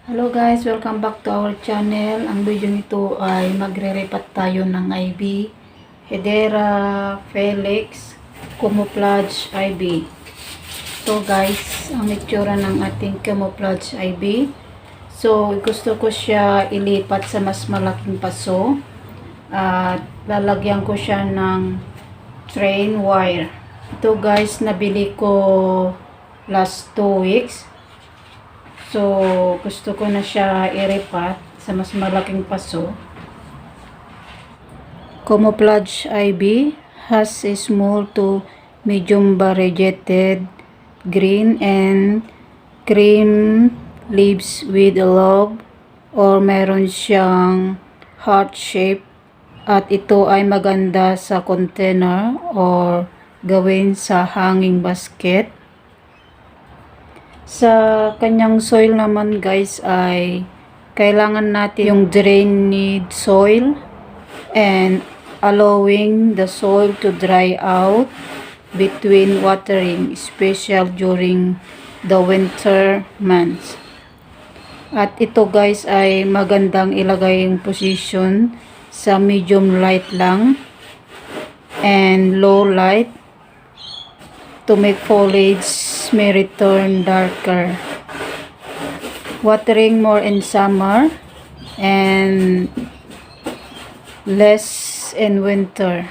Hello guys, welcome back to our channel. Ang video nito ay magre-repat tayo ng Ivy, Hedera, Felix, Camouflage Ivy. So guys, ang itsura ng ating Camouflage Ivy. So gusto ko siya ilipat sa mas malaking paso. At lalagyan ko siya ng train wire. Ito guys, nabili ko last 2 weeks. So, gusto ko na siya iripat sa mas malaking paso. Camouflage Ivy has a small to medium variegated green and cream leaves with a lobe or meron siyang heart shape at ito ay maganda sa container or gawin sa hanging basket. Sa kanyang soil naman guys ay kailangan natin yung drained soil and allowing the soil to dry out between watering, especially during the winter months. At ito guys ay magandang ilagay yung position sa medium light lang and low light to make foliage may return darker. Watering more in summer and less in winter.